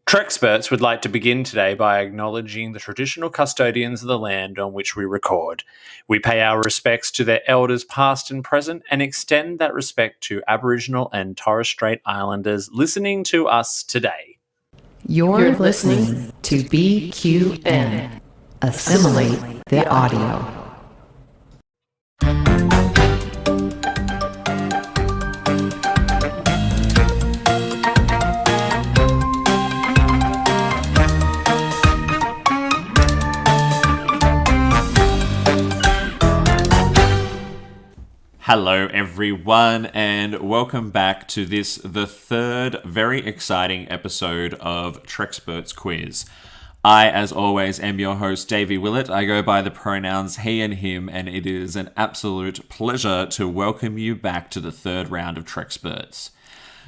Trexperts would like to begin today by acknowledging the traditional custodians of the land on which we record. We pay our respects to their elders past and present and extend that respect to Aboriginal and Torres Strait Islanders listening to us today. You're listening to BQN. Assimilate the audio. Hello everyone, and welcome back to the third very exciting episode of Trexperts Quiz. I, as always, am your host, Davey Willett. I go by the pronouns he and him, and it is an absolute pleasure to welcome you back to the third round of Trexperts.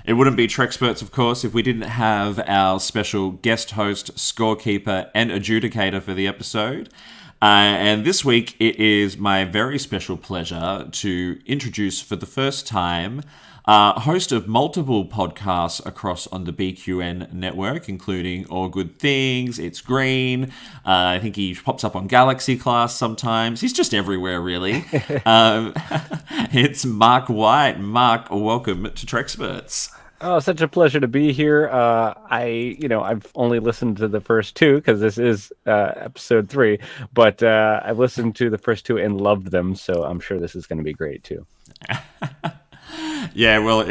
It wouldn't be Trexperts, of course, if we didn't have our special guest host, scorekeeper, and adjudicator for the episode. And this week, it is my very special pleasure to introduce for the first time host of multiple podcasts across on the BQN Network, including All Good Things, It's Green. I think he pops up on Galaxy Class sometimes. He's just everywhere, really. It's Mark White. Mark, welcome to Trexperts. Oh, such a pleasure to be here. I've only listened to the first two because this is episode 3, but I've listened to the first 2 and loved them, so I'm sure this is going to be great too. Yeah, well,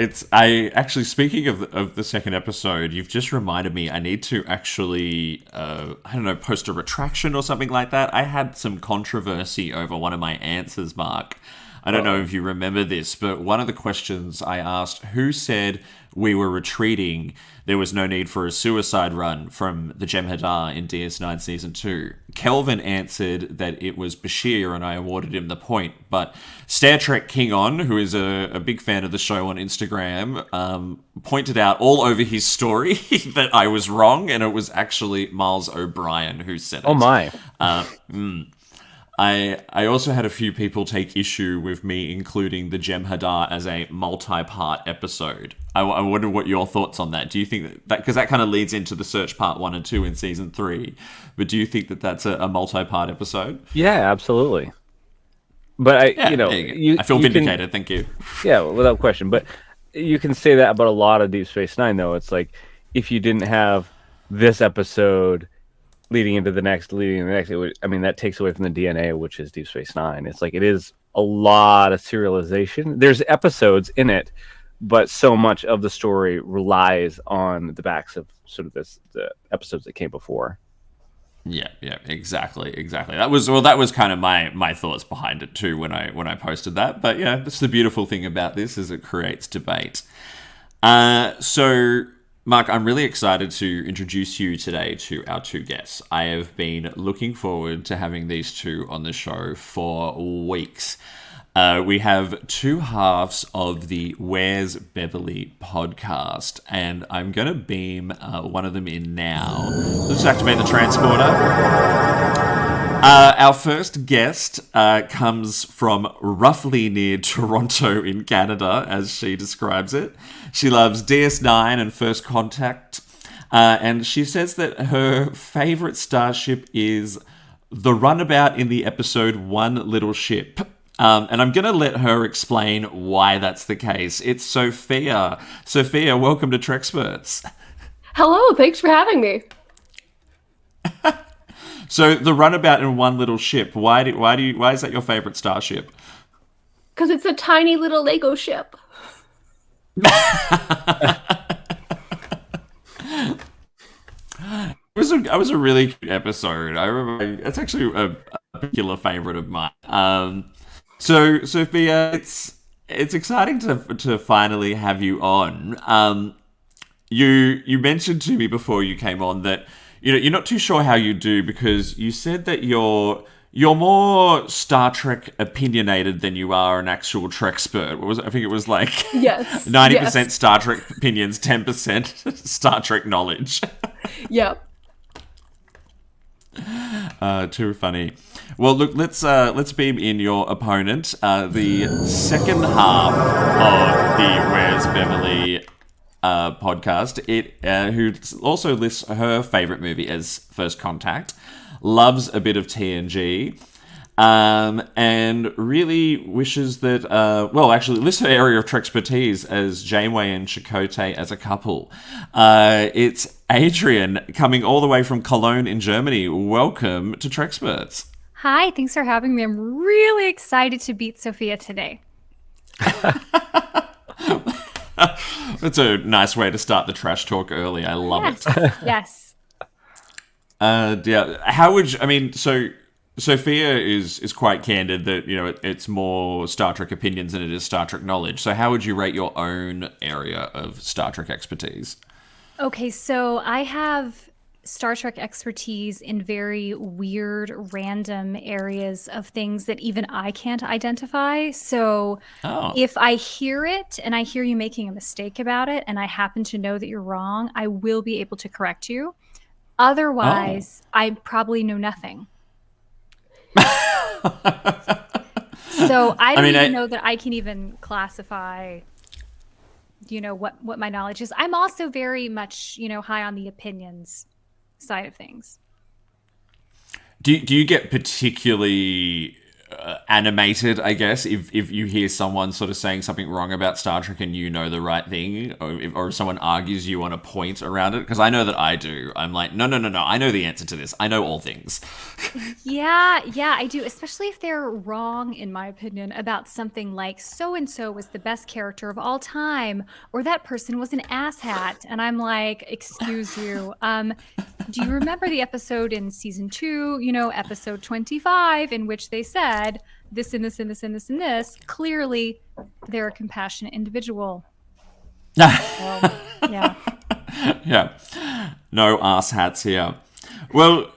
speaking of the second episode, you've just reminded me I need to actually, post a retraction or something like that. I had some controversy over one of my answers, Mark. I don't know if you remember this, but one of the questions I asked, who said we were retreating, there was no need for a suicide run from the Jem'Hadar in DS9 Season 2. Kelvin answered that it was Bashir, and I awarded him the point. But Star Trek King On, who is a big fan of the show on Instagram, pointed out all over his story that I was wrong, and it was actually Miles O'Brien who said it. Oh my. I also had a few people take issue with me including the Jem'Hadar as a multi-part episode. I wonder what your thoughts on that. Do you think that because that kind of leads into the search part 1 and 2 in season 3, but do you think that that's a multi-part episode? Yeah, absolutely. But I feel vindicated. Thank you. Yeah, without question. But you can say that about a lot of Deep Space Nine, though. It's like if you didn't have this episode leading into the next, that takes away from the DNA, which is Deep Space Nine. It's like it is a lot of serialization. There's episodes in it, but so much of the story relies on the backs of sort of the episodes that came before. Yeah, exactly. That was kind of my thoughts behind it too when I posted that. But yeah, that's the beautiful thing about this is it creates debate. So Mark, I'm really excited to introduce you today to our 2 guests. I have been looking forward to having these 2 on the show for weeks. We have 2 halves of the Where's Beverly podcast, and I'm going to beam one of them in now. Let's activate the transporter. Our first guest comes from roughly near Toronto in Canada, as she describes it. She loves DS9 and First Contact, and she says that her favourite starship is the runabout in the episode One Little Ship. And I'm going to let her explain why that's the case. It's Sophia. Sophia, welcome to Trexperts. Hello, thanks for having me. So the runabout in One Little Ship, why is that your favorite starship? Because it's a tiny little Lego ship. It was a really good episode. I remember it's actually a particular favorite of mine. So Sophia, it's exciting to finally have you on. You mentioned to me before you came on that you're not too sure how you do because you said that you're more Star Trek opinionated than you are an actual Trexpert. I think it was like 90% Star Trek opinions, 10% Star Trek knowledge. Yep. Too funny. Well, look, let's beam in your opponent. The second half of the Where's Beverly podcast, who also lists her favorite movie as First Contact, loves a bit of TNG, and really wishes that, actually lists her area of expertise as Janeway and Chakotay as a couple. It's Adrienne, coming all the way from Cologne in Germany. Welcome to Trexperts. Hi, thanks for having me. I'm really excited to beat Sophia today. That's a nice way to start the trash talk early. I love it. Yes. How would you, so Sophia is quite candid that, it's more Star Trek opinions than it is Star Trek knowledge. So how would you rate your own area of Star Trek expertise? Okay, so I have Star Trek expertise in very weird, random areas of things that even I can't identify. So if I hear it and I hear you making a mistake about it and I happen to know that you're wrong, I will be able to correct you. Otherwise, I probably know nothing. So I don't even know that I can even classify, what my knowledge is. I'm also very much, high on the opinions side of things. Do you get particularly animated, I guess, if you hear someone sort of saying something wrong about Star Trek and you know the right thing, or if someone argues you on a point around it? Because I know that I do. I'm like, no, I know the answer to this. I know all things. Yeah, I do, especially if they're wrong, in my opinion, about something like so-and-so was the best character of all time, or that person was an asshat. And I'm like, excuse you. Do you remember the episode in season 2, episode 25, in which they said this and this and this and this and this? Clearly, they're a compassionate individual. Yeah. No ass hats here. Well,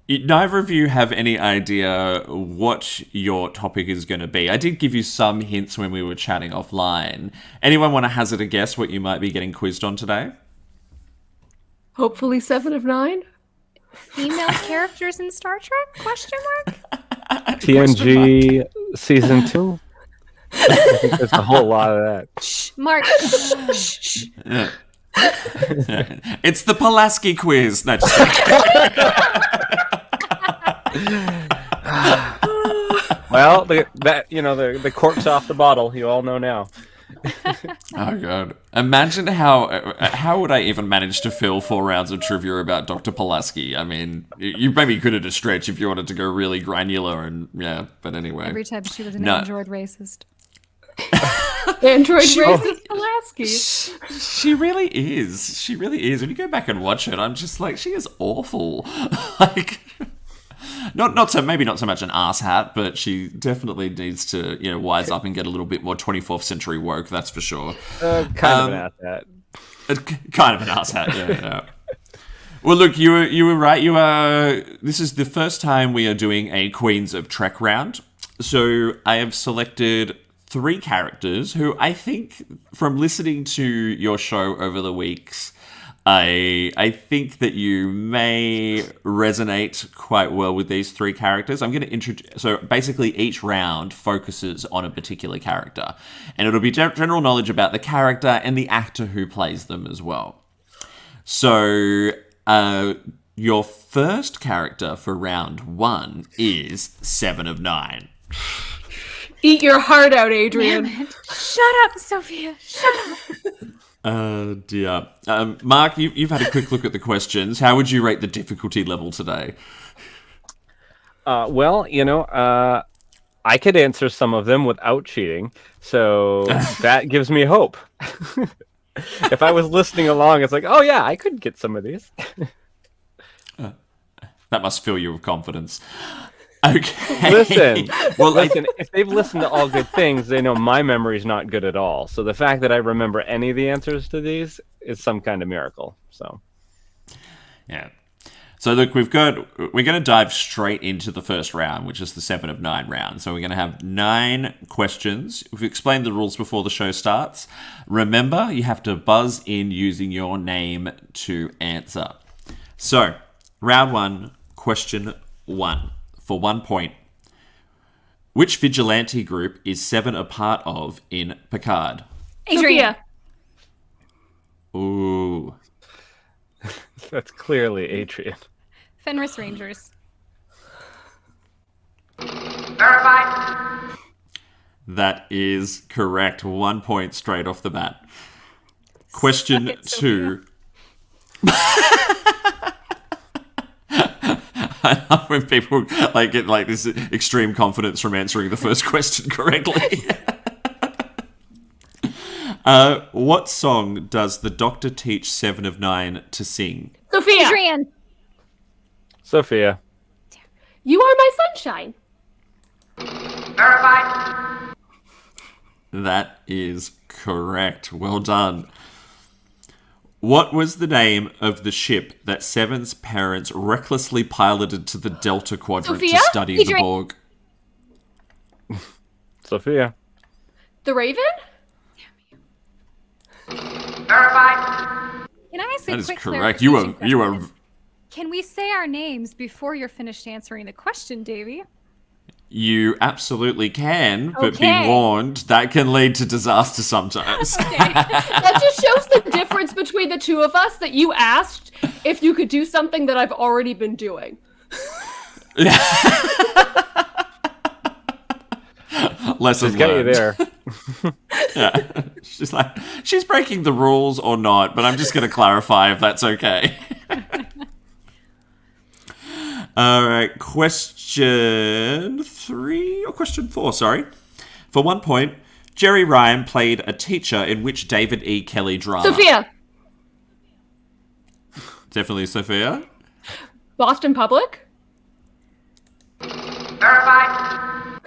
neither of you have any idea what your topic is going to be. I did give you some hints when we were chatting offline. Anyone want to hazard a guess what you might be getting quizzed on today? Hopefully 7 of 9. Female characters in Star Trek? Question mark? TNG season 2. I think there's a whole lot of that. Shh, Mark. Shh. Yeah. It's the Pulaski quiz. No, just Well, the cork's off the bottle. You all know now. Oh god! Imagine how would I even manage to fill 4 rounds of trivia about Dr. Pulaski? I mean, you maybe could have a stretch if you wanted to go really granular, and but anyway. Every time she was an android racist. Racist Pulaski. She really is. She really is. When you go back and watch it, I'm just like, she is awful. Like. Maybe not so much an ass hat, but she definitely needs to, wise up and get a little bit more 24th century woke. That's for sure. Kind of an ass hat. Kind of an ass hat. Yeah. Well, look, you were right. This is the first time we are doing a Queens of Trek round. So I have selected 3 characters who I think, from listening to your show over the weeks, I think that you may resonate quite well with these 3 characters. I'm going to introduce... So basically each round focuses on a particular character. And it'll be general knowledge about the character and the actor who plays them as well. So your first character for round 1 is 7 of 9. Eat your heart out, Adrienne. Shut up, Sophia. Shut up. Dear. Mark, you've had a quick look at the questions. How would you rate the difficulty level today? I could answer some of them without cheating, so that gives me hope. If I was listening along, it's like, oh yeah, I could get some of these. That must fill you with confidence. Okay. Listen, if they've listened to All Good Things, they know my memory's not good at all. So the fact that I remember any of the answers to these is some kind of miracle. So, yeah. So look, we're going to dive straight into the first round, which is the 7 of 9 round. So we're going to have 9 questions. We've explained the rules before the show starts. Remember, you have to buzz in using your name to answer. So, round 1, question 1. For 1 point. Which vigilante group is 7 a part of in Picard? Adrienne. Ooh. That's clearly Adrienne. Fenris Rangers. Verified. That is correct. 1 point straight off the bat. Question Suck it, 2. I love when people get this extreme confidence from answering the first question correctly. What song does the Doctor teach Seven of Nine to sing? Sophia, Adrienne. Sophia. you are my sunshine. Verified. That is correct. Well done. What was the name of the ship that Seven's parents recklessly piloted to the Delta Quadrant Sophia? to study the Adrienne. Borg? Sophia. The Raven? Verified. Can I ask That a is quick correct. clarification You are. question? Can we say our names before you're finished answering the question, Davey? You absolutely can, but Okay. be warned, that can lead to disaster sometimes. That just shows the difference between the two of us, that you asked if you could do something that I've already been doing. Lesson Just got you learned. there. Yeah. She's breaking the rules or not, but I'm just going to clarify if that's okay. All right, question 3 or question 4, sorry. For 1 point, Jerry Ryan played a teacher in which David E. Kelly drama? Sophia, Definitely Sophia. Boston Public? Verified.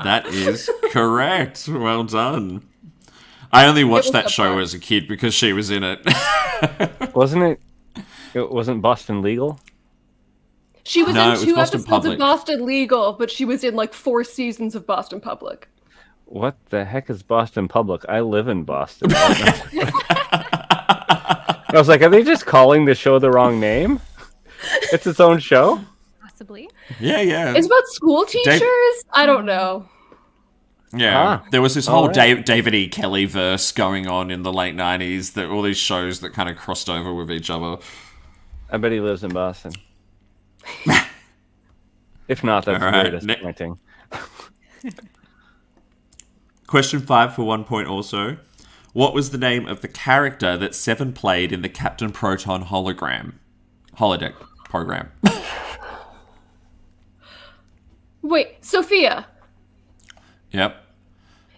That is correct. Well done. I only watched was that the show part. as a kid because she was in it. Wasn't it? It wasn't Boston Legal? She was No, it in was 2 Boston episodes Public. of Boston Legal, but she was in like 4 seasons of Boston Public. What the heck is Boston Public? I live in Boston. I was like, are they just calling the show the wrong name? It's its own show? Possibly. Yeah. It's about school teachers? I don't know. Yeah, Ah, there was this all whole right. David E. Kelly verse going on in the late 90s, that all these shows that kind of crossed over with each other. I bet he lives in Boston. If not, that's All right, very disappointing. Question 5 for 1 point also. What was the name of the character that Seven played in the Captain Proton holodeck program? Wait, Sophia, Yep.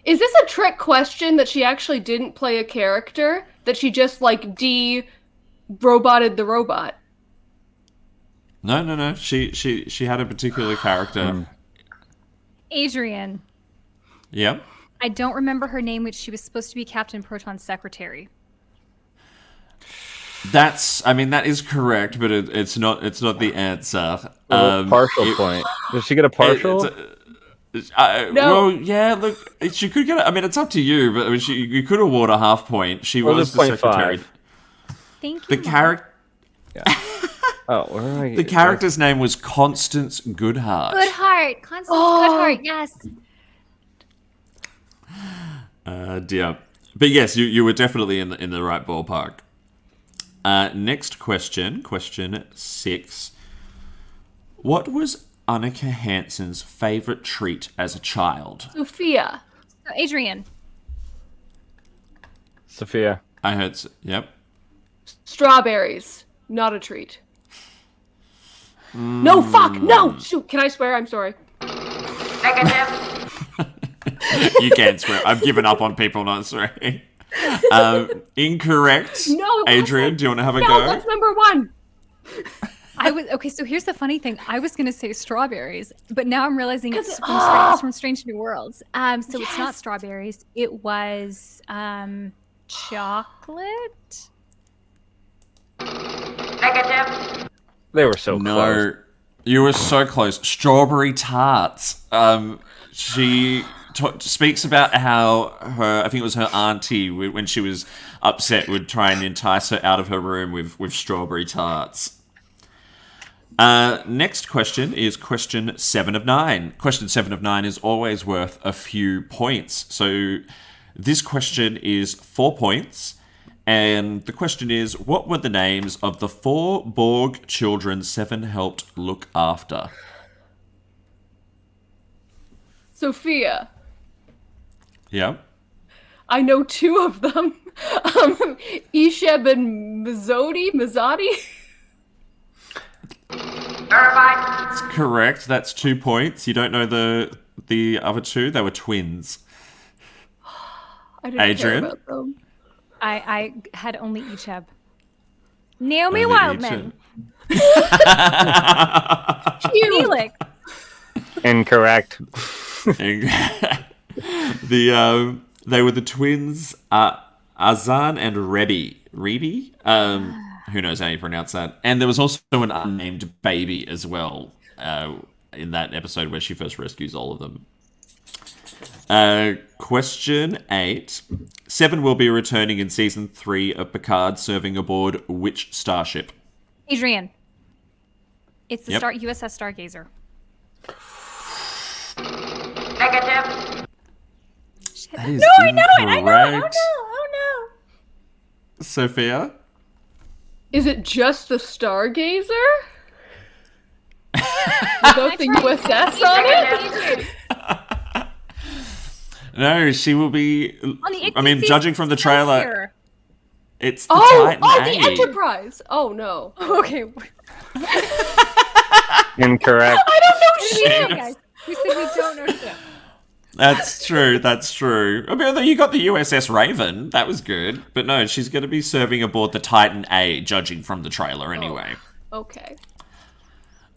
is this a trick question that she actually didn't play a character? That she just like de-roboted the robot? No. She had a particular character. Adrienne. Yep. I don't remember her name, which she was supposed to be Captain Proton's secretary. That is correct, but it's not the answer. Partial point. Does she get a partial? No. Well, yeah. Look, she could get. It's up to you, but you could award a half point. She Or was the the secretary. 0.5. Thank you. The Mom. character. Oh, where am I? The character's name was Constance Goodhart. Goodhart. Constance Oh. Goodhart, yes. Dear. But yes, you were definitely in the right ballpark. Next question 6. What was Annika Hansen's favorite treat as a child? Sophia. So, Adrienne. Sophia. I heard. Yep. Strawberries. Not a treat. No, fuck! No! Shoot, can I swear? I'm sorry. Negative. You can swear. I've given up on people not swearing. Incorrect. No, it Adrienne, wasn't. do you want to have a No, go? that's number 1. Okay, so here's the funny thing. I was gonna say strawberries, but now I'm realizing it's Because- from Strange New Worlds. So it's not strawberries. It was chocolate. Negative. They were so No, close. you were so close. Strawberry tarts. She speaks about how I think it was her auntie, when she was upset, would try and entice her out of her room with strawberry tarts. Next question is question 7 of 9. Question 7 of 9 is always worth a few points. So this question is 4 points, And the question is, what were the names of the 4 Borg children Seven helped look after? Sophia. Yeah. I know 2 of them. Isheb and Mazzotti? Verified. That's correct. That's 2 points. You don't know the other 2? They were twins. I didn't Adrienne? care about them. I had only Icheb. Naomi Only Wildman. Felix. Incorrect. They were the twins Azan and Rebi. Who knows how you pronounce that? And there was also an unnamed baby as well in that episode where she first rescues all of them. Question 8. Seven will be returning in season 3 of Picard, serving aboard which starship? Adrienne. It's the Yep. USS Stargazer. Negative. That is I know incorrect. Oh no. Sophia? Is it just the Stargazer? Without the USS on it? Negative. No, she will be... I mean, Ichthys judging from the trailer, it's the Oh, Titan the A. Enterprise! Oh no. Okay. Incorrect. I don't know We shit! know, guys. We said we don't know shit. That's true. I mean, you got the USS Raven. That was good. But no, she's going to be serving aboard the Titan A, judging from the trailer anyway. Okay.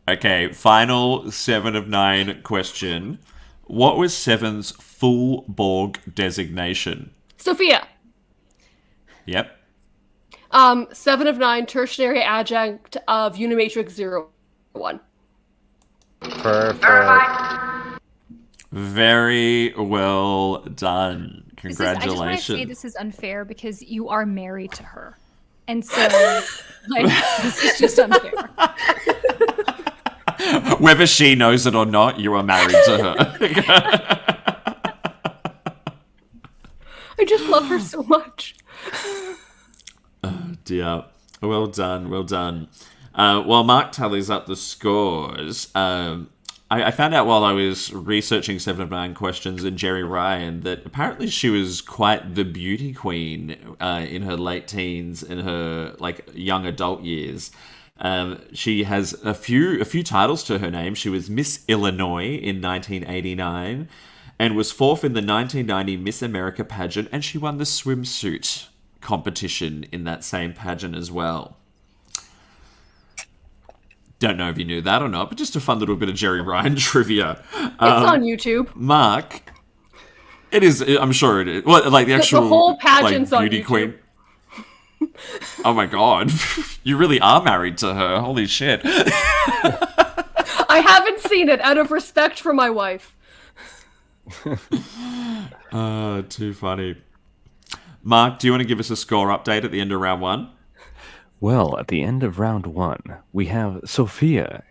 Okay, final 7 of 9 question. What was Seven's full Borg designation? Sophia. Yep. 7 of 9 tertiary adjunct of Unimatrix 01. Perfect. Verified. Very well done. I just want to say Congratulations. this is unfair because you are married to her. And so, like, this is just unfair. Whether she knows it or not, you are married to her. I just love her so much. Dear. Well done. While Mark tallies up the scores, I found out while I was researching 7 of 9 questions and Jerry Ryan that apparently she was quite the beauty queen in her late teens and her young adult years. She has a few titles to her name. She was Miss Illinois in 1989 and was 4th in the 1990 Miss America pageant, and she won the swimsuit competition in that same pageant as well. Don't know if you knew that or not, but just a fun little bit of Jerry Ryan trivia. It's on YouTube. Mark, it is. I'm sure it is. Well, the actual whole pageant's on beauty YouTube. queen. Oh my god, you really are married to her. Holy shit. I haven't seen it out of respect for my wife. Too funny. Mark, do you want to give us a score update at the end of round 1? Well, at the end of round 1, we have Sophia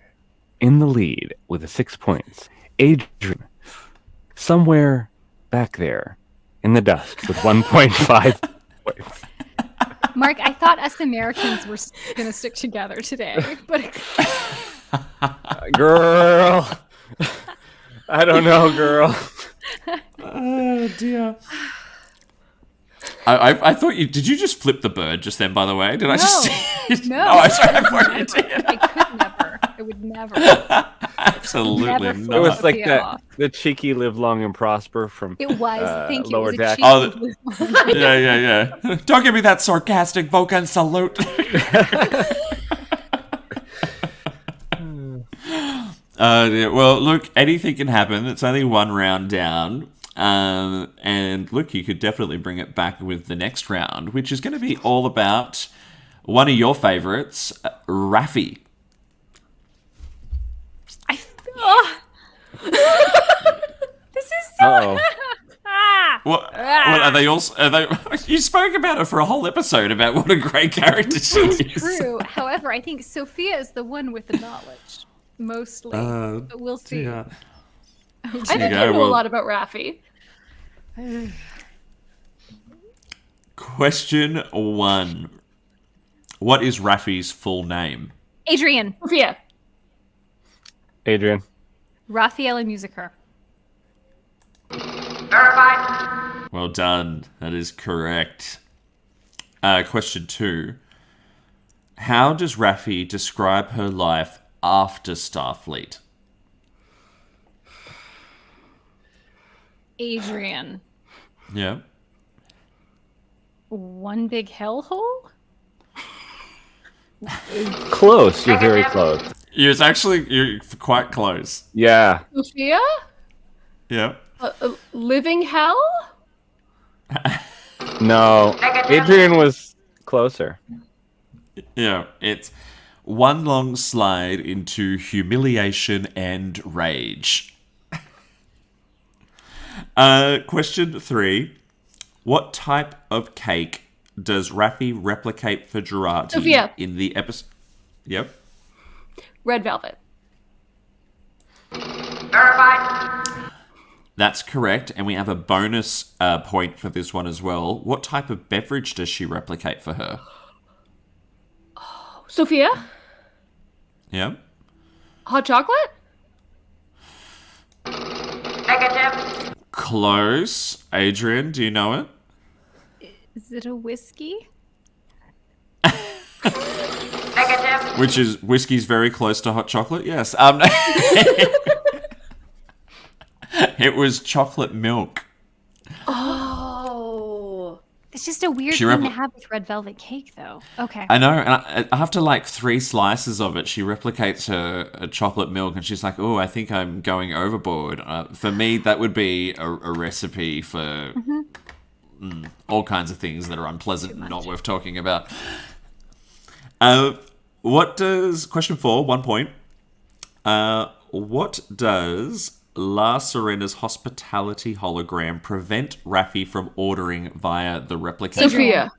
in the lead with 6 points. Adrienne, somewhere back there in the dust with 1.5 points. Mark, I thought us Americans were going to stick together today, but Girl. I don't know, girl. Oh dear. I thought you did. You just flip the bird just then? By the way, did I just see it? No. Oh, I'm sorry. I thought you did. I could never. I would never. Absolutely Never not. flip It was like Sophia that, off. the cheeky live long and prosper from It was. Thank you. Lower It was a Deck. cheeky Oh, blue one. Yeah. Don't give me that sarcastic Vulcan salute. Yeah, well, look, anything can happen. It's only 1 round down. And look, you could definitely bring it back with the next round, which is going to be all about one of your favorites, Raffi. This is so. Uh-oh. What are they also? You spoke about her for a whole episode about what a great character she is. True. However, I think Sophia is the one with the knowledge, mostly. But we'll see. Yeah. I think you I go, know well- a lot about Raffi. Question 1. What is Raffi's full name? Adrienne. Sophia. Adrienne. Raphael Musiker. Verified. Well done. That is correct. Question 2. How does Raffi describe her life after Starfleet? Adrienne. Yeah. One big hellhole? Close. You're very close. You're quite close. Yeah. Sophia? Yeah. Living hell? No. Adrienne was closer. Yeah. It's one long slide into humiliation and rage. Question 3. What type of cake does Raffi replicate for Jurati Sophia. in the episode? Yep. Red velvet. Verified. That's correct. And we have a bonus point for this one as well. What type of beverage does she replicate for her? Sophia? Yeah. Hot chocolate? Negative. Close. Adrienne, do you know it? Is it a whiskey? Negative. Which is whiskey's very close to hot chocolate. Yes. It was chocolate milk. Oh. It's just a weird She thing to have with red velvet cake, though. Okay. I know. And after like 3 slices of it, she replicates her chocolate milk, and she's like, "Oh, I think I'm going overboard." For me, that would be a recipe for all kinds of things that are unpleasant and not worth talking about. Question 4, 1 point. What does La Serena's hospitality hologram prevent Raffi from ordering via the replication? Sophia.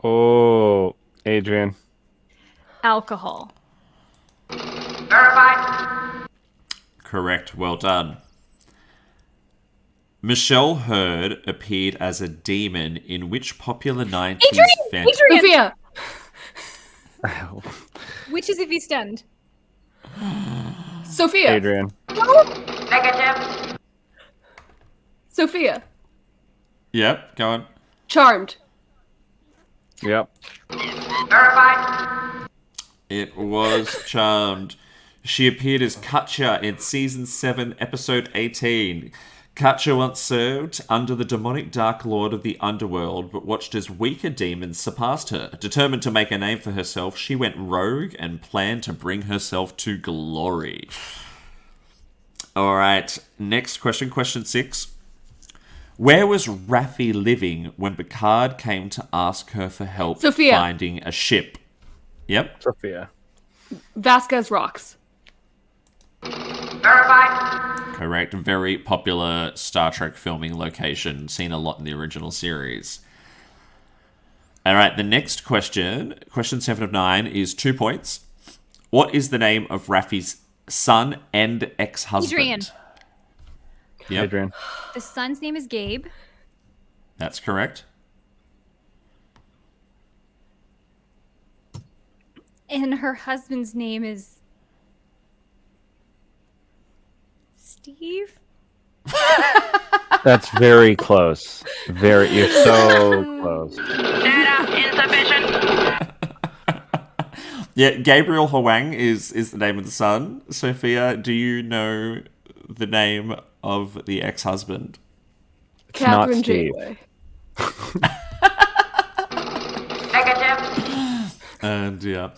Oh, Adrienne. Alcohol. Verified. Correct. Well done. Michelle Hurd appeared as a demon in which popular 90s Adrienne! Sophia. Which is if he's stunned. Sophia. Adrienne. Negative. Sophia. Yep, go on. Charmed. Yep. Verified. It was Charmed. She appeared as Katja in Season 7, Episode 18. Katja once served under the demonic Dark Lord of the Underworld, but watched as weaker demons surpassed her. Determined to make a name for herself, she went rogue and planned to bring herself to glory. All right, next question, question 6. Where was Raffi living when Picard came to ask her for help Sophia. finding a ship? Yep. Sophia. Vasquez Rocks. Verified. Correct. Very popular Star Trek filming location. Seen a lot in the original series. All right, the next question, question 7 of 9, is 2 points. What is the name of Raffi's son and ex-husband? Adrienne. Yep, Adrienne. The son's name is Gabe. that's correct. And her husband's name is Steve? That's very close. You're so close. Data insufficient. Yeah, Gabriel Hwang is the name of the son. Sophia, do you know the name of the ex-husband? It's not Catherine Steve. Janeway. Negative. And yeah.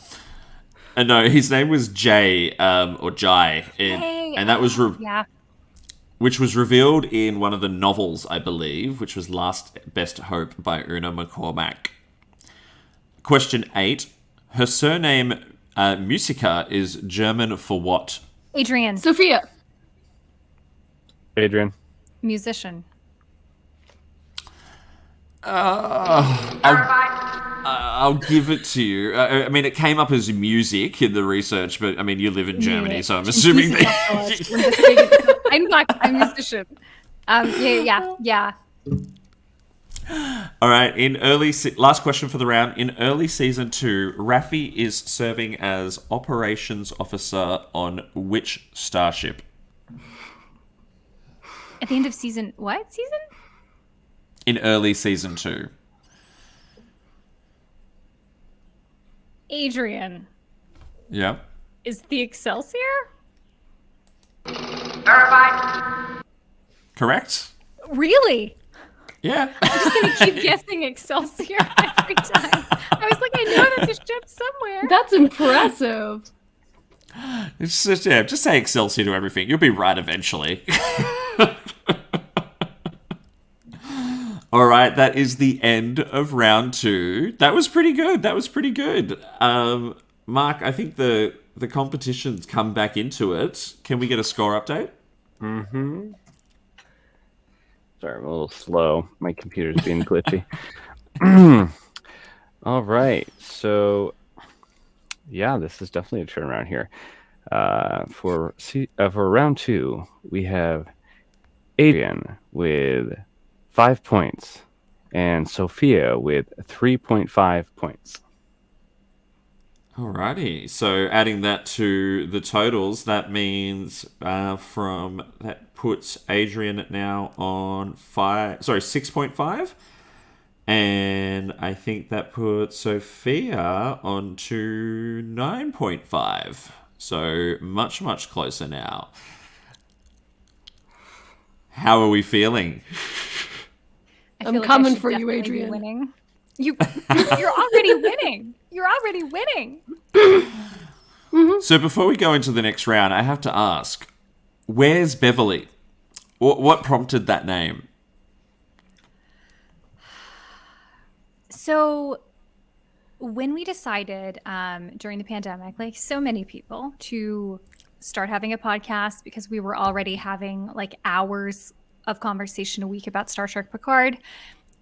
And no, his name was Jay, or Jai, and that was Yeah. which was revealed in one of the novels, I believe, which was Last Best Hope by Una McCormack. Question 8. Her surname, Musica, is German for what? Adrienne. Sophia. Adrienne. Musician. I'll give it to you. I mean, it came up as music in the research, but I mean, you live in Germany, so I'm assuming that... I'm a musician. Yeah. All right. Last question for the round. In early season 2, Raffi is serving as operations officer on which starship? At the end of season, what season? In early season 2. Adrienne. Yeah. Is the Excelsior? Verified. Correct? Really? Yeah. I'm just going to keep guessing Excelsior every time. I was like, I know that's a ship somewhere. That's impressive. It's just say Excelsior to everything. You'll be right eventually. All right, that is the end of round 2. That was pretty good. Mark, I think the competition's come back into it. Can we get a score update? Mm-hmm. Sorry, I'm a little slow. My computer's being glitchy. All right. So, yeah, this is definitely a turnaround here. For round 2, we have Adrienne with 5 points and Sophia with 3.5 points. Alrighty, so adding that to the totals, that means that puts Adrienne now on 6.5, and I think that puts Sophia on to 9.5. So much closer now. How are we feeling? I'm coming for you, Adrienne. Winning. You're already winning. You're already winning. So before we go into the next round, I have to ask, where's Beverly? What prompted that name? So when we decided during the pandemic, like so many people, to start having a podcast because we were already having like hours of conversation a week about Star Trek Picard,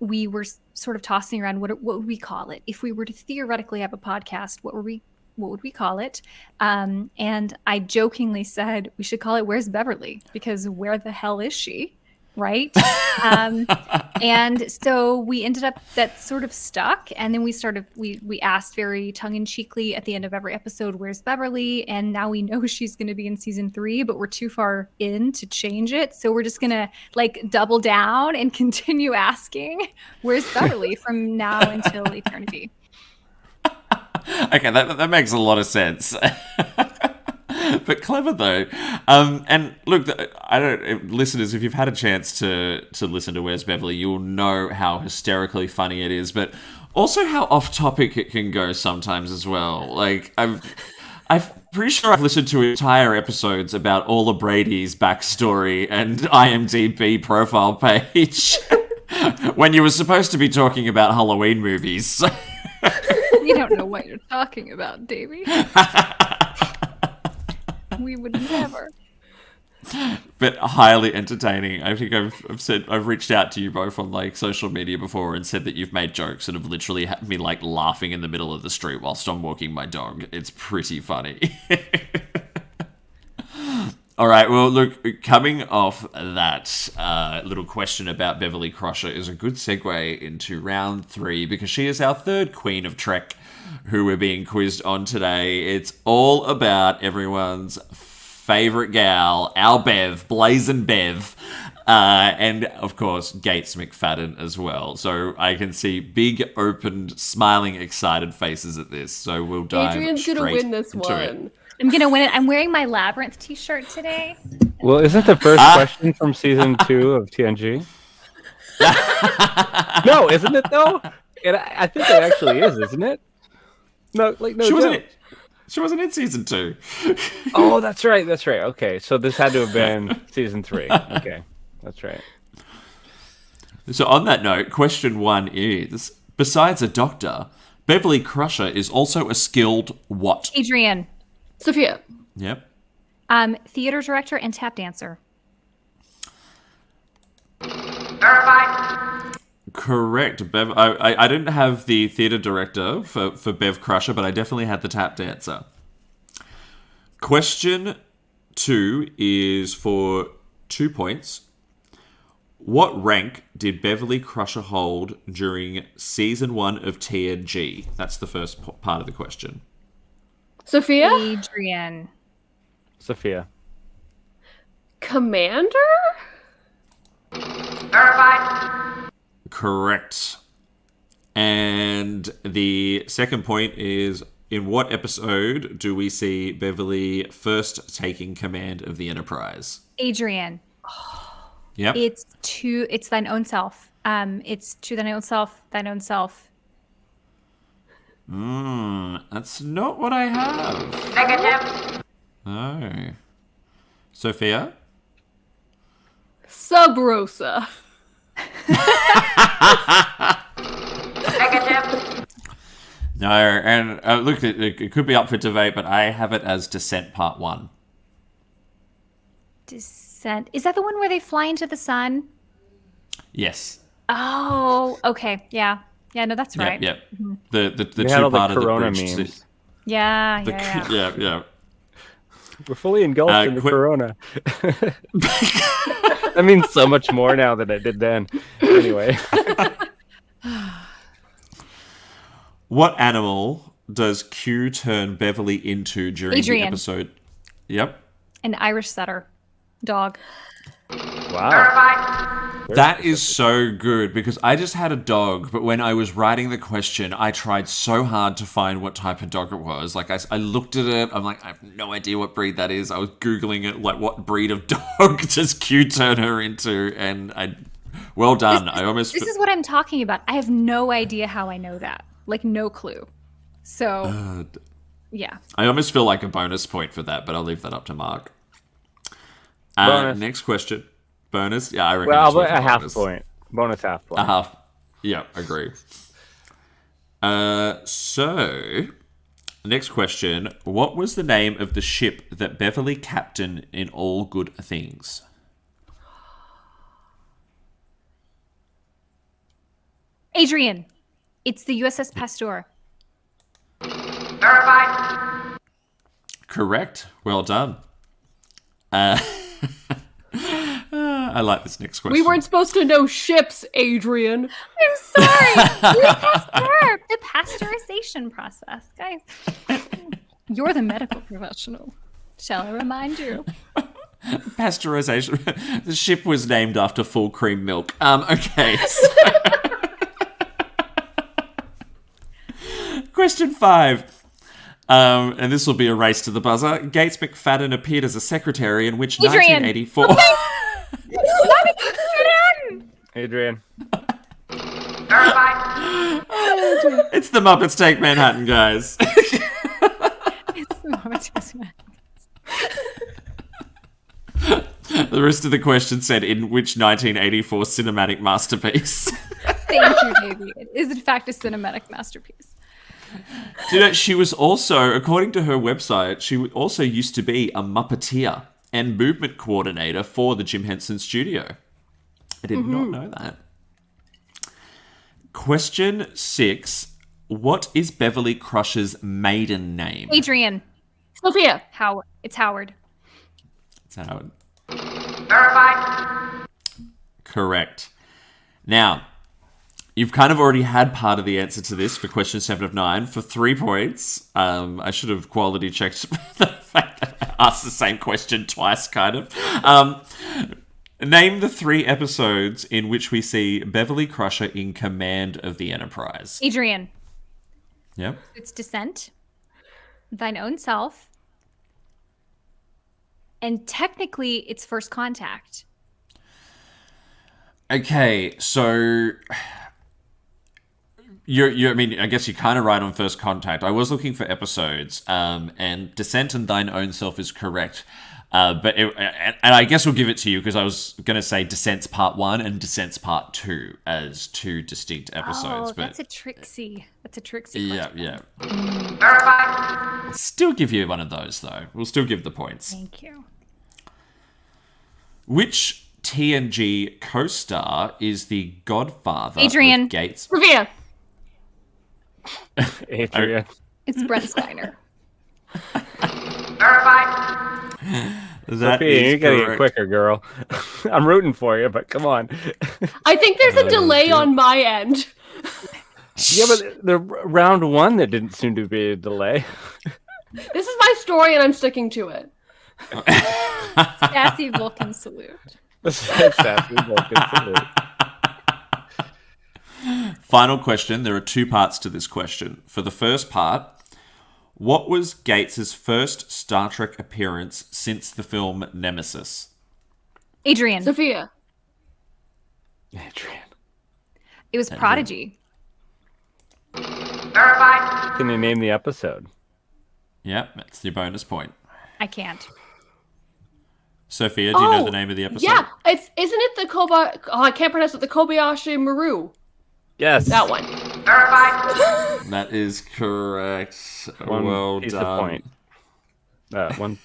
we were sort of tossing around what would we call it if we were to theoretically have a podcast. What would we call it? And I jokingly said we should call it "Where's Beverly?" because where the hell is she, right? And so we ended up, that sort of stuck. And then we asked very tongue-in-cheekly at the end of every episode, "Where's Beverly?" And now we know she's going to be in season 3, but we're too far in to change it. So we're just going to like double down and continue asking, "Where's Beverly?" from now until eternity. Okay, that makes a lot of sense. But clever though. And look, listeners, if you've had a chance to listen to Where's Beverly, you'll know how hysterically funny it is, but also how off topic it can go sometimes as well. Like I'm pretty sure I've listened to entire episodes about all of Brady's backstory and IMDb profile page when you were supposed to be talking about Halloween movies. We don't know what you're talking about, Davey. We would never. But highly entertaining. I think I've reached out to you both on like social media before and said that you've made jokes that have literally had me like laughing in the middle of the street whilst I'm walking my dog. It's pretty funny. All right, well, look, coming off that little question about Beverly Crusher is a good segue into round 3 because she is our third queen of Trek who we're being quizzed on today. It's all about everyone's favorite gal, our Bev, Blazin' Bev, and of course Gates McFadden as well. So I can see big, opened, smiling, excited faces at this. So we'll dive Adrienne's straight gonna win this into one. it. I'm gonna win it. I'm wearing my Labyrinth t-shirt today. Well, isn't the first question from season 2 of TNG? No, isn't it though? I think it actually is, isn't it? No, like no. She wasn't in season 2. Oh, that's right. Okay, so this had to have been season 3. Okay, that's right. So on that note, question 1 is: besides a doctor, Beverly Crusher is also a skilled what? Adrienne. Sophia. Yep. Theater director and tap dancer. Verified. Correct, Bev. I didn't have the theatre director for Bev Crusher, but I definitely had the tap dancer. Question 2 is for 2 points. What rank did Beverly Crusher hold during season 1 of TNG? That's the first part of the question. Sophia? Adrienne. Sophia. Commander? Verified. Correct. And the second point is, in what episode do we see Beverly first taking command of the Enterprise? Adrienne. Yep. It's thine own self. It's to thine own self, thine own self. That's not what I have. Negative. No. Sophia? Sub Rosa. Negative. No, and look, it could be up for debate, but I have it as Descent Part 1. Descent. Is that the one where they fly into the sun? Yes. Oh, okay. Yeah. Yeah, no, that's right. Yep. The We had all the two-part of the Corona bridge. memes. Yeah, The, yeah. yeah. We're fully engulfed in the quick- Corona. That means so much more now than it did then. Anyway. What animal does Q turn Beverly into during the Adrienne. episode? Yep. An Irish setter. Dog. Wow. Verified. That is so good because I just had a dog, but when I was writing the question, I tried so hard to find what type of dog it was. Like, I looked at it, I'm like, I have no idea what breed that is. I was Googling it, like, what breed of dog does Q turn her into? And well done. This is what I'm talking about. I have no idea how I know that. Like, no clue. So, yeah. I almost feel like a bonus point for that, but I'll leave that up to Mark. Bonus. Next question. Bonus? Yeah, I reckon Well, it's worth a half bonus. point. Bonus half point. A half. Yeah, agree. So, next question. What was the name of the ship that Beverly captained in All Good Things? Adrienne. It's the USS Pasteur. Verified. Correct. Well done. I like this next question. We weren't supposed to know ships, Adrienne. I'm sorry. The pasteurization process, guys. You're the medical professional. Shall I remind you? Pasteurization. The ship was named after full cream milk. Okay. Question 5. And this will be a race to the buzzer. Gates McFadden appeared as a secretary in which Adrienne. 1984... Adrienne. Verified. It's the Muppets Take Manhattan, guys. It's the moment. The rest of the question said, in which 1984 cinematic masterpiece? Thank you, baby. It is, in fact, a cinematic masterpiece. You know, she was also, according to her website, she also used to be a Muppeteer and movement coordinator for the Jim Henson Studio. I did not know that. Question 6. What is Beverly Crusher's maiden name? Adrienne. Sophia. It's Howard. It's Howard. Verified. Correct. Now, you've kind of already had part of the answer to this for question 7 of 9 for 3 points. I should have quality checked the fact that I asked the same question twice, kind of. Name the 3 episodes in which we see Beverly Crusher in command of the Enterprise. Adrienne. Yep. It's Descent. Thine Own Self. And technically, it's First Contact. Okay, so I mean, I guess you're kind of right on First Contact. I was looking for episodes, and Descent and Thine Own Self is correct. And I guess we'll give it to you because I was going to say Descent's Part 1 and Descent's Part 2 as 2 distinct episodes. Oh, that's a tricksy. That's a tricksy Yeah, question. yeah. Verified. Still give you one of those, though. We'll still give the points. Thank you. Which TNG co-star is the godfather Adrienne. of Gates? Sophia. Adrienne. It's Brent Spiner. Verified. That Sophia, is you gotta get correct. quicker, girl. I'm rooting for you, but come on. I think there's a delay on my end. Yeah, but the round one that didn't seem to be a delay. This is my story, and I'm sticking to it. Sassy Vulcan salute. Final question. There are two parts to this question. For the first part, what was Gates's first Star Trek appearance since the film Nemesis? Adrienne. Sophia. Adrienne. It was Prodigy. Verified. Can you name the episode? Yep, that's your bonus point. I can't. Sophia, do you know the name of the episode? Yeah, isn't it the I can't pronounce it. The Kobayashi Maru. Yes. That one. Verified. That is correct. One Well piece done. of point. One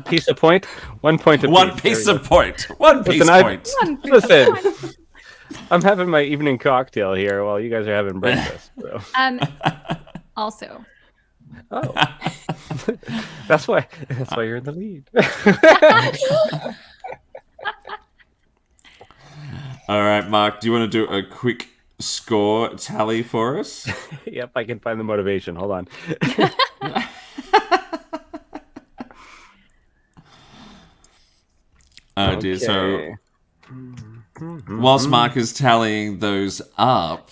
piece of point. 1 point apiece. One piece of point. One piece Listen, point. Listen, I'm having my evening cocktail here while you guys are having breakfast. So. Also. Oh, that's why you're in the lead. All right, Mark, do you want to do a quick score tally for us? Yep, I can find the motivation. Hold on. Oh dear. So whilst Mark is tallying those up,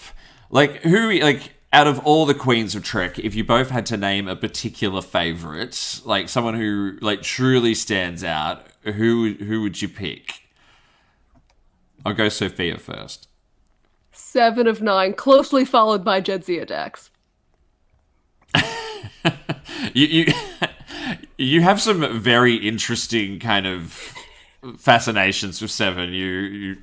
out of all the Queens of Trek, if you both had to name a particular favorite, like someone who truly stands out, who would you pick? I'll go Sophia first. 7 of 9, closely followed by Jadzia Dax. You have some very interesting kind of fascinations with Seven. You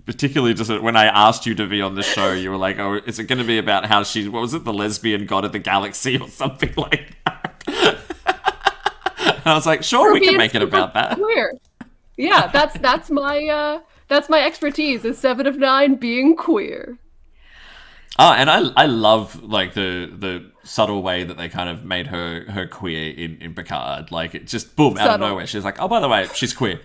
particularly just when I asked you to be on the show, you were like, "Oh, is it going to be about how she? What was it, the lesbian god of the galaxy or something like that?" And I was like, "Sure, we can make it about that." Queer. Yeah, that's my expertise is 7 of 9 being queer. Oh, and I love the subtle way that they kind of made her queer in Picard. Like it just boom out of nowhere. She's like, oh, by the way, she's queer.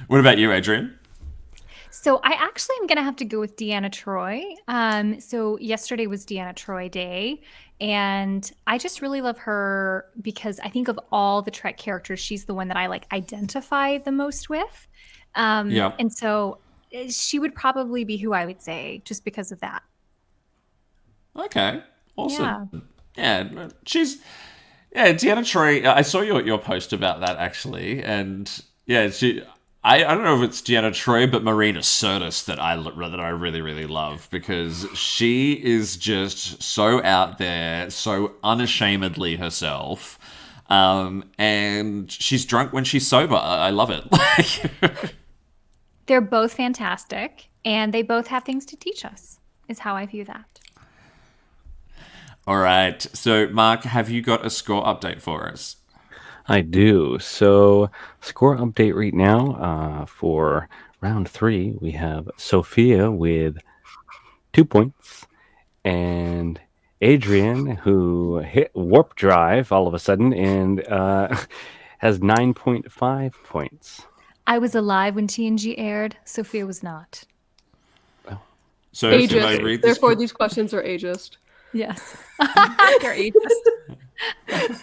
What about you, Adrienne? So I actually am going to have to go with Deanna Troi. So yesterday was Deanna Troi Day, and I just really love her because I think of all the Trek characters, she's the one that I identify the most with. Yeah. And so she would probably be who I would say just because of that. Okay. Awesome. Yeah. Deanna Troi. I saw your post about that actually, and yeah, I don't know if it's Deanna Troi, but Marina Sirtis that I really, really love because she is just so out there, so unashamedly herself, and she's drunk when she's sober. I love it. They're both fantastic, and they both have things to teach us, is how I view that. All right. So, Mark, have you got a score update for us? I do. So, score update right now for round 3, we have Sophia with 2 points, and Adrienne, who hit warp drive all of a sudden and has 9.5 points. I was alive when TNG aired. Sophia was not. So, if I Ageist. read this, Therefore, these questions are ageist. Yes. You're ageist.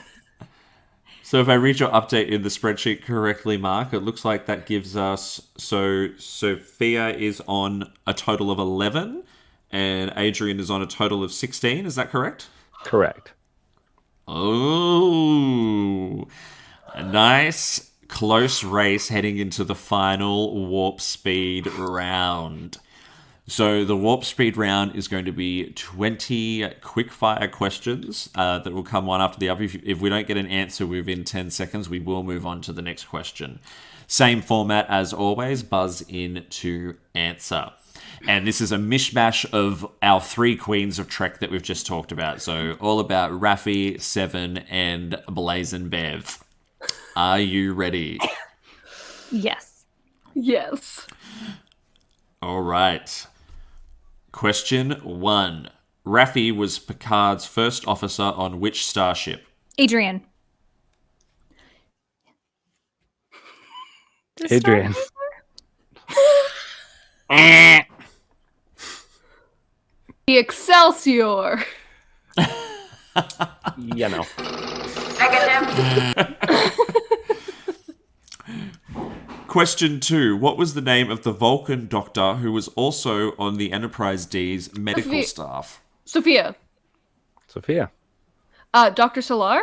so if I read your update in the spreadsheet correctly, Mark, it looks like that gives us Sophia is on a total of 11, and Adrienne is on a total of 16. Is that correct? Correct. Oh, a nice close race heading into the final warp speed round. So the warp speed round is going to be 20 quickfire questions that will come one after the other. If we don't get an answer within 10 seconds, we will move on to the next question. Same format as always, buzz in to answer. And this is a mishmash of our 3 queens of Trek that we've just talked about. So all about Raffi, Seven, and Blazin' Bev. Are you ready? Yes. Yes. All right. Question 1. Raffi was Picard's first officer on which starship? Adrienne. Adrienne. The Excelsior. You know. Negative. Question 2. What was the name of the Vulcan doctor who was also on the Enterprise D's medical staff? Sophia. Sophia. Dr. Solar?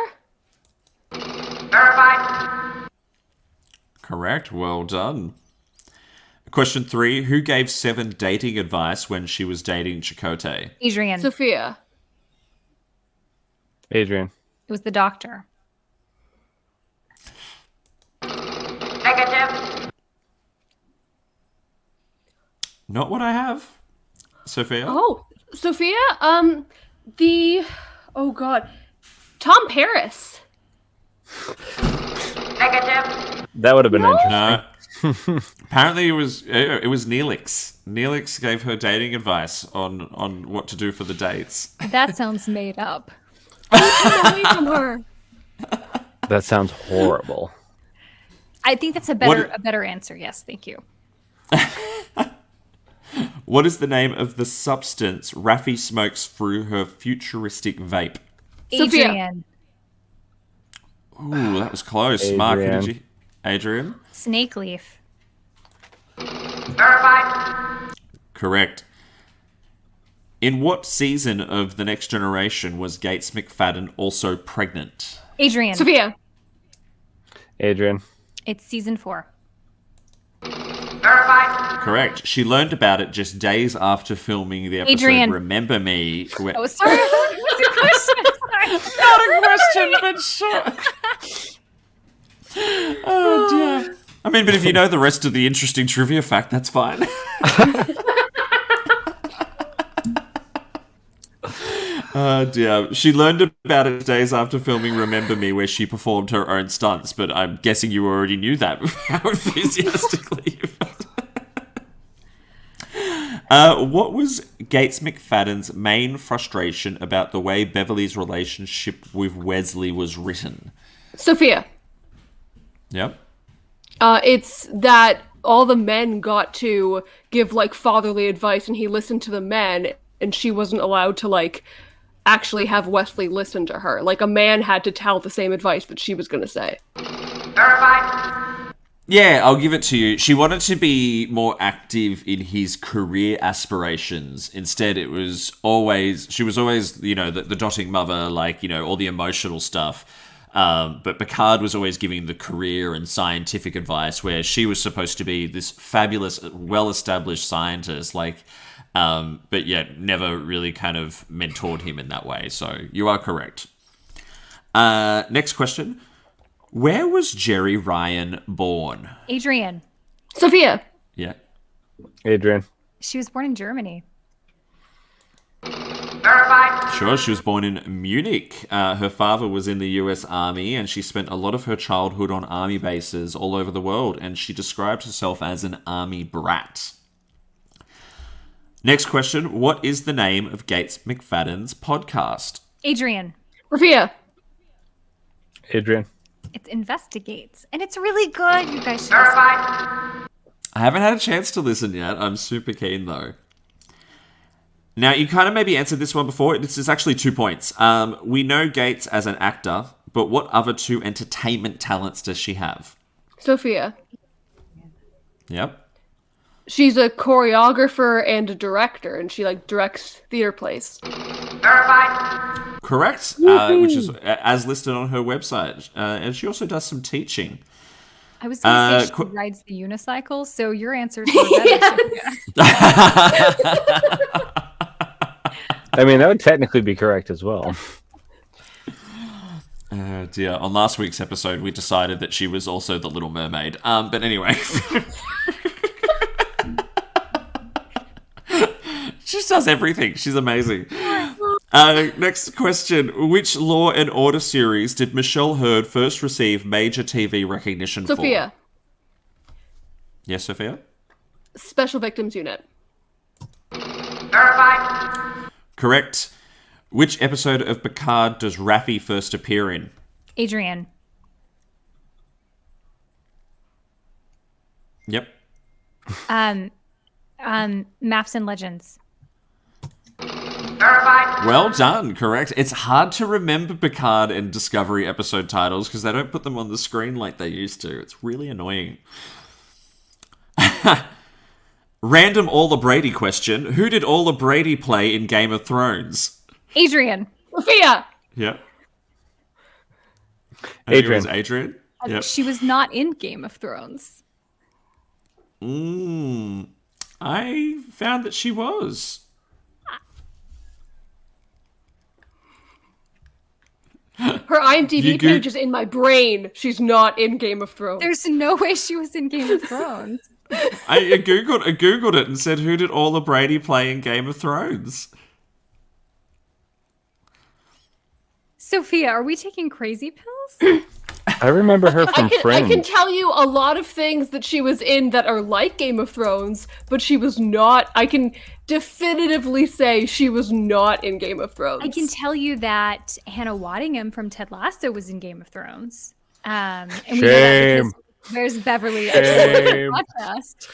Verified. Correct. Well done. Question 3. Who gave Seven dating advice when she was dating Chakotay? Adrienne. Sophia. Adrienne. It was the doctor. Negative. Not what I have. Sophia? Oh, Sophia? Oh god. Tom Paris. Negative. That would have been interesting. No. Apparently it was Neelix. Neelix gave her dating advice on what to do for the dates. That sounds made up. Away from her. That sounds horrible. I think that's a better answer. Yes, thank you. What is the name of the substance Raffi smokes through her futuristic vape? Sophia. Adrienne. Ooh, that was close. Adrienne. Mark, who did you? Adrienne? Snake leaf. Verified. Correct. In what season of The Next Generation was Gates McFadden also pregnant? Adrienne. Sophia. Adrienne. It's season 4. Verified. Correct. She learned about it just days after filming the episode Adrienne. Remember Me. Oh, sorry. That's a question. Not a question, but sure. Oh, dear. I mean, but if you know the rest of the interesting trivia fact, that's fine. Oh, dear. She learned about it days after filming Remember Me, where she performed her own stunts, but I'm guessing you already knew that, how enthusiastically you felt. What was Gates McFadden's main frustration about the way Beverly's relationship with Wesley was written? Sophia. Yep. It's that all the men got to give like fatherly advice and he listened to the men and she wasn't allowed to like actually have Wesley listen to her. Like a man had to tell the same advice that she was going to say. Verified. Yeah, I'll give it to you. She wanted to be more active in his career aspirations. Instead, she was always, the dotting mother, like, all the emotional stuff. But Picard was always giving the career and scientific advice, where she was supposed to be this fabulous, well-established scientist, but yet never really kind of mentored him in that way. So you are correct. Next question. Where was Jerry Ryan born? Adrienne. Sophia. Yeah. Adrienne. She was born in Germany. Verified. Sure, she was born in Munich. Her father was in the US Army, and she spent a lot of her childhood on army bases all over the world, and she described herself as an army brat. Next question. What is the name of Gates McFadden's podcast? Adrienne. Sophia. Adrienne. It investigates. And it's really good. You guys should listen. Verified. I haven't had a chance to listen yet. I'm super keen, though. Now, you kind of maybe answered this one before. This is actually 2 points. We know Gates as an actor, but what other 2 entertainment talents does she have? Sophia. Yep. She's a choreographer and a director, and she like directs theater plays. Verified. Correct, which is as listed on her website. And she also does some teaching. I was going to say she rides the unicycle, so your answers were better. I mean, that would technically be correct as well. Dear. On last week's episode, we decided that she was also the Little Mermaid. But anyway. She just does everything. She's amazing. Next question. Which Law and Order series did Michelle Hurd first receive major TV recognition Sophia. for? Yes, Sophia? Special Victims Unit. Verified. Correct. Which episode of Picard does Raffi first appear in? Adrienne. Yep. Maps and Legends. Verified. Well done. Correct. It's hard to remember Picard and Discovery episode titles because they don't put them on the screen like they used to. It's really annoying. Random All Brady question. Who did All Brady play in Game of Thrones? Adrienne. Sophia. Yep. I think it was Adrienne. Adrienne. Yep. She was not in Game of Thrones. I found that she was. Her IMDb page is in my brain. She's not in Game of Thrones. There's no way she was in Game of Thrones. I googled it and said, who did All Brady play in Game of Thrones? Sophia, are we taking crazy pills? I remember her from I can Friends. tell you a lot of things that she was in that are like Game of Thrones, but she was not. I can definitively say she was not in Game of Thrones. I can tell you that Hannah Waddingham from Ted Lasso was in Game of Thrones. And we know that Shame. because there's Beverly Shame. podcast.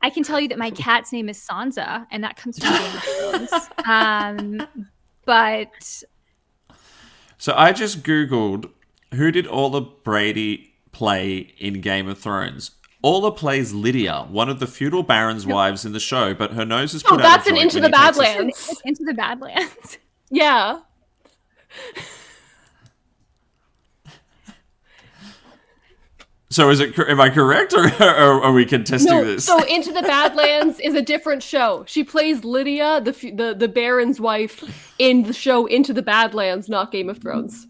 I can tell you that my cat's name is Sansa, and that comes from Game of Thrones. But So I just googled, who did All Brady play in Game of Thrones? Orla plays Lydia, one of the feudal baron's wives in the show, but her nose is put out that's of an joint Into when the he takes a- Badlands. it's Into the Badlands. Yeah. So am I correct, or are we contesting No, this? so Into the Badlands is a different show. She plays Lydia, the Baron's wife, in the show Into the Badlands, not Game of Thrones.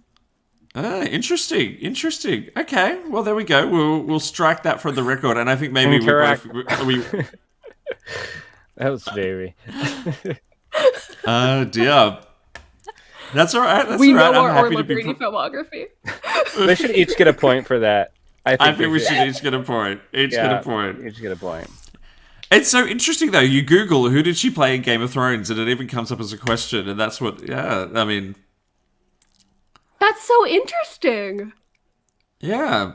Interesting. Okay, well there we go. We'll strike that from the record, and I think maybe Incorrect. we That was baby. Oh dear. That's all right. We all right. know I'm our happy Orla to be. Brady filmography. They should each get a point for that. I think we should each get a point. Each get a point. Each get a point. It's so interesting though. You Google who did she play in Game of Thrones, and it even comes up as a question, and that's what. Yeah, I mean, That's so interesting. yeah.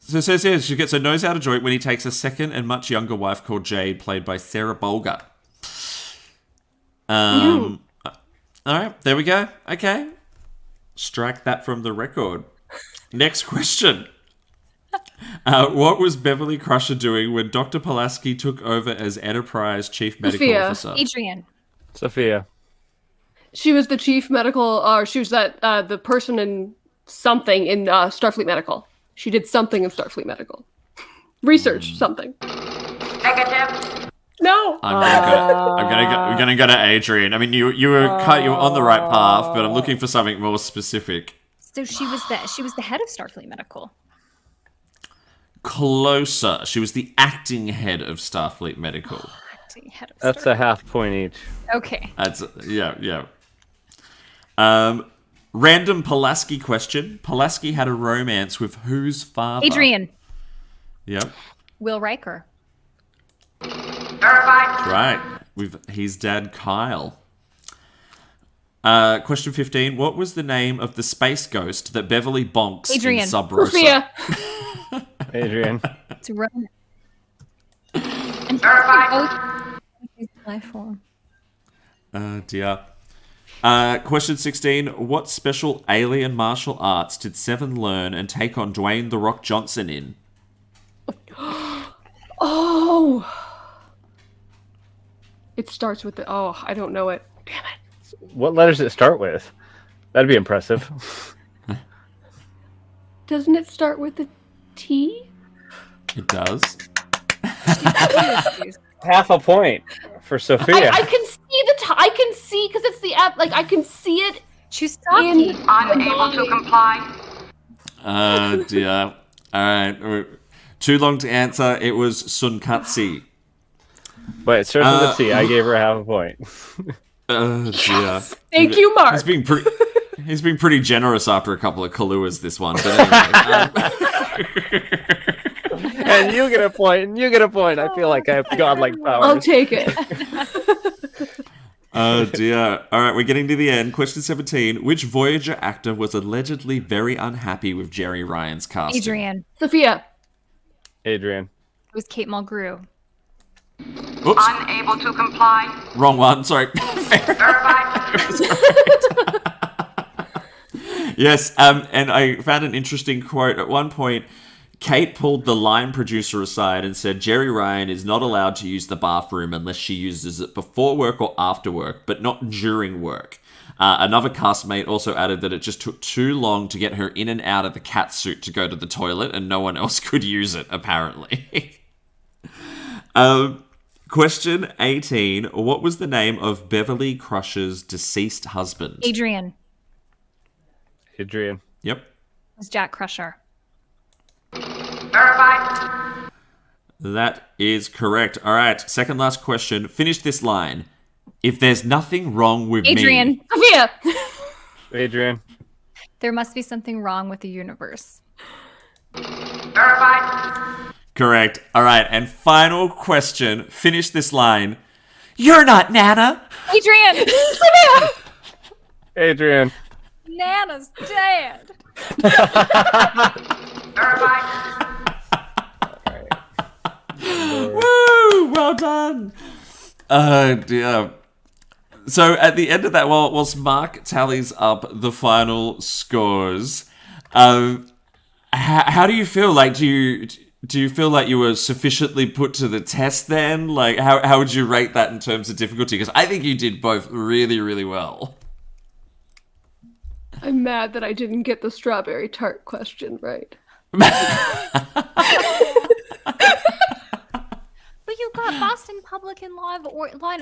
So it says here she gets her nose out of joint when he takes a second and much younger wife called Jade, played by Sarah Bulger. All right, there we go. Okay, strike that from the record. Next question. What was Beverly Crusher doing when Dr. Pulaski took over as Enterprise Chief Medical Sophia. Officer? Adrienne. Sophia. She was the chief medical, or she was the person in something in Starfleet Medical. She did something in Starfleet Medical. Research something. Negative. No. I'm gonna go to Adrienne. I mean, you were on the right path, but I'm looking for something more specific. So she was the head of Starfleet Medical. Closer. She was the acting head of Starfleet Medical. Head of That's a half point each. Okay. That's yeah. Random Pulaski question. Pulaski had a romance with whose father? Adrienne. Yep. Will Riker. Verified. Right. With his dad, Kyle. Question 15. What was the name of the space ghost that Beverly bonks Adrienne. in Sub Rosa? Sophia. Adrienne. It's Ronan. And Verified. his life form. Dear. Question 16. What special alien martial arts did Seven learn and take on Dwayne The Rock Johnson in? Oh. It starts with the. Oh, I don't know it. Damn it. What letters does it start with? That'd be impressive. Doesn't it start with a T? It does. Half a point for Sophia. I can see I can see because it's the app. Like I can see it Chusaki. in. Unable to comply. Dear. All right. Too long to answer. It was Sunkatsi. But it starts with a T. I gave her half a point. Dear. Thank you, Mark. He's been pretty generous after a couple of Kaluas this one. But anyway, And you get a point, and you get a point. I feel like I have godlike powers. I'll take it. oh dear. All right, we're getting to the end. Question 17. Which Voyager actor was allegedly very unhappy with Jerry Ryan's casting? Adrienne. Sophia. Adrienne. It was Kate Mulgrew. Oops, Unable to comply. wrong one. Sorry. Verified. Yes, and I found an interesting quote. At one point, Kate pulled the line producer aside and said, Jerry Ryan is not allowed to use the bathroom unless she uses it before work or after work, but not during work. Another castmate also added that it just took too long to get her in and out of the cat suit to go to the toilet, and no one else could use it, apparently. Question 18. What was the name of Beverly Crusher's deceased husband? Adrienne. Adrienne. Yep. It was Jack Crusher. Verified. That is correct. All right, second last question. Finish this line. If there's nothing wrong with Adrienne. me... Sophia! Adrienne. There must be something wrong with the universe. Verified. Correct. All right, and final question. Finish this line. You're not Nana. Adrienne! Adrienne. Nana's dead. Verified. Woo! Well done. Dear. So at the end of that, whilst Mark tallies up the final scores, how do you feel? Like, do you feel like you were sufficiently put to the test then? Like, how would you rate that in terms of difficulty? Because I think you did both really, really well. I'm mad that I didn't get the strawberry tart question right. But you got Boston Public and Law and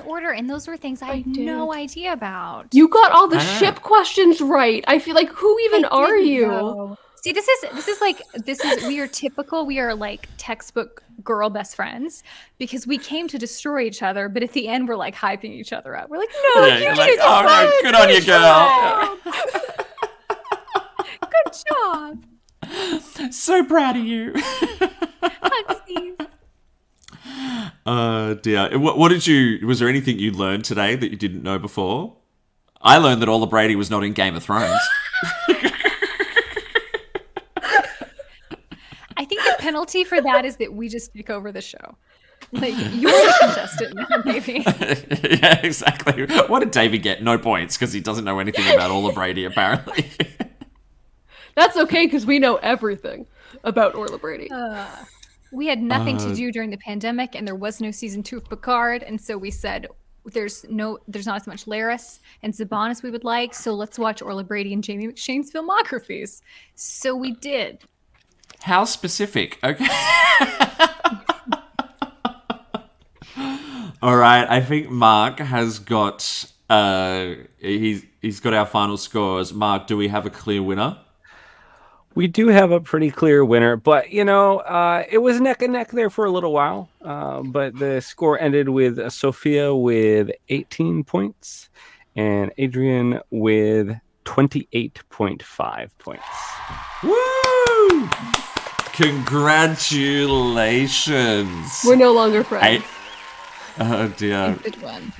Order, and those were things I had no idea about. You got all the ship questions right. I feel like, who even are you? Know. See, this is we are typical. We are like textbook girl best friends because we came to destroy each other, but at the end we're like hyping each other up. We're like, no, Yeah, you you're did like, it oh, no, fine. good on you, girl. Good job. So proud of you. Hugsies. Dear. What did you... Was there anything you learned today that you didn't know before? I learned that Ola Brady was not in Game of Thrones. I think the penalty for that is that we just take over the show. Like, you're the contestant now, baby. Yeah, exactly. What did Davey get? No points, because he doesn't know anything about Ola Brady, apparently. That's okay, because we know everything about Orla Brady. We had nothing to do during the pandemic, and there was no season 2 of Picard, and so we said there's not as much Laris and Zibon as we would like, so let's watch Orla Brady and Jamie McShane's filmographies. So we did. How specific? Okay. All right. I think Mark has got. He's got our final scores. Mark, do we have a clear winner? We do have a pretty clear winner, but it was neck and neck there for a little while. But the score ended with Sophia with 18 points and Adrienne with 28.5 points. Woo! Congratulations. We're no longer friends. Oh dear. Good one.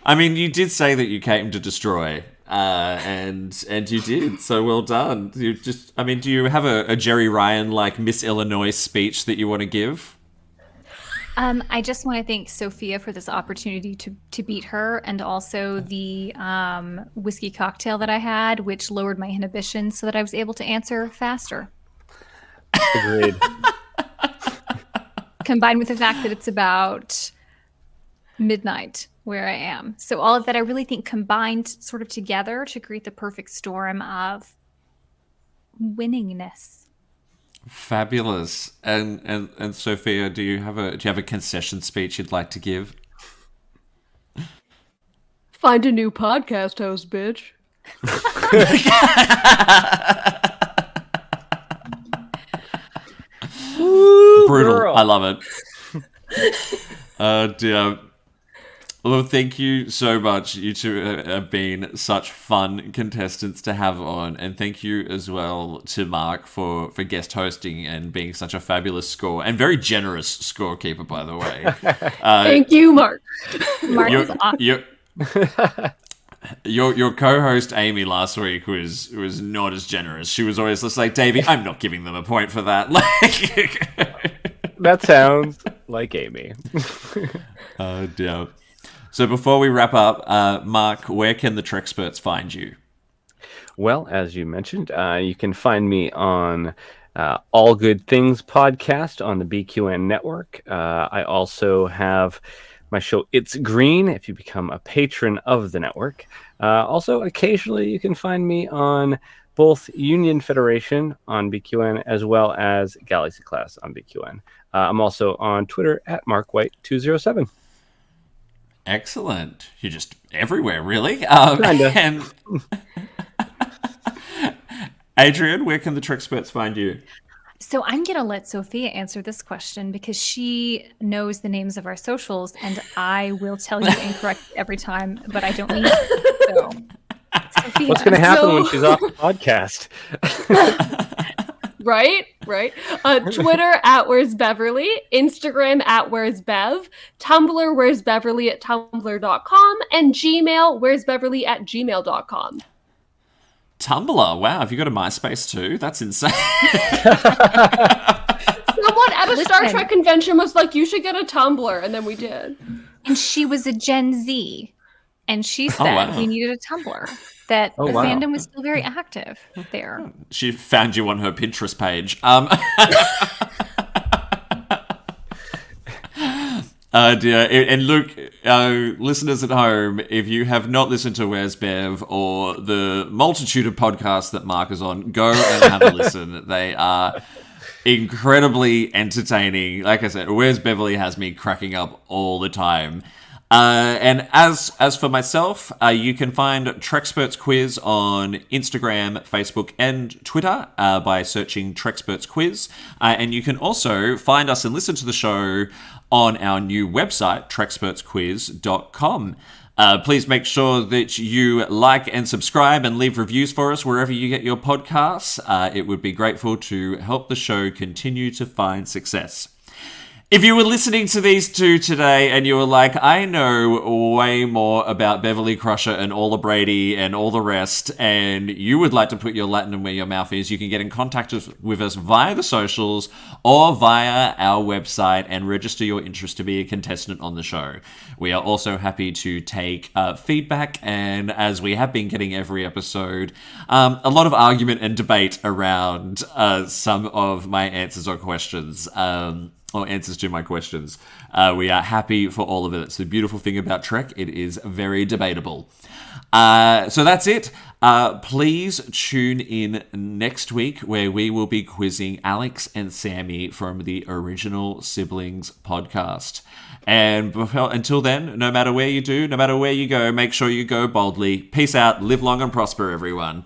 I mean, you did say that you came to destroy, and you did. So well done. Do you have a Jerry Ryan like Miss Illinois speech that you want to give? I just want to thank Sophia for this opportunity to beat her, and also the whiskey cocktail that I had, which lowered my inhibition so that I was able to answer faster. Agreed. Combined with the fact that it's about midnight where I am. So all of that I really think combined sort of together to create the perfect storm of winningness. Fabulous. And Sophia, do you have a concession speech you'd like to give? Find a new podcast host, bitch. Brutal. Girl. I love it. Dear. Well, thank you so much. You two have been such fun contestants to have on. And thank you as well to Mark for guest hosting and being such a fabulous score and very generous scorekeeper, by the way. Thank you, Mark. Mark is awesome. Your co-host Amy last week was not as generous. She was always just like, Davey, I'm not giving them a point for that. Like, That sounds like Amy. oh dear. So before we wrap up, Mark, where can the Trexperts find you? Well, as you mentioned, you can find me on All Good Things podcast on the BQN Network. I also have my show It's Green if you become a patron of the network. Also, occasionally you can find me on both Union Federation on BQN as well as Galaxy Class on BQN. I'm also on Twitter at MarkWhite207. Excellent. You're just everywhere, really. Kinda. And Adrienne, where can the Trexperts find you? So I'm going to let Sophia answer this question because she knows the names of our socials, and I will tell you incorrect every time, but I don't mean to. So, Sophia. What's going to happen when she's off the podcast? Right. Twitter at Where's Beverly, Instagram at Where's Bev, Tumblr Where's Beverly at tumblr.com, and Gmail Where's Beverly at gmail.com. Tumblr. Wow, have you got a MySpace too? That's insane. Someone at a Star Trek convention was like, you should get a Tumblr, and then we did. And she was a Gen Z, and she said wow. we needed a Tumblr. That the fandom was still very active there. She found you on her Pinterest page. Dear. And look, listeners at home, if you have not listened to Where's Bev or the multitude of podcasts that Mark is on, go and have a listen. They are incredibly entertaining. Like I said, Where's Beverly has me cracking up all the time. And as for myself, you can find Trexperts Quiz on Instagram, Facebook, and Twitter by searching Trexperts Quiz. And you can also find us and listen to the show on our new website, trexpertsquiz.com. Please make sure that you like and subscribe and leave reviews for us wherever you get your podcasts. It would be grateful to help the show continue to find success. If you were listening to these two today and you were like, I know way more about Beverly Crusher and Ola Brady and all the rest, and you would like to put your Latin where your mouth is, you can get in contact with us via the socials or via our website and register your interest to be a contestant on the show. We are also happy to take feedback, and as we have been getting every episode, a lot of argument and debate around some of my answers or questions. Or answers to my questions. We are happy for all of it. It's the beautiful thing about Trek. It is very debatable. So that's it. Please tune in next week where we will be quizzing Alex and Sammy from the Original Siblings podcast. And until then, no matter where you do, no matter where you go, make sure you go boldly. Peace out. Live long and prosper, everyone.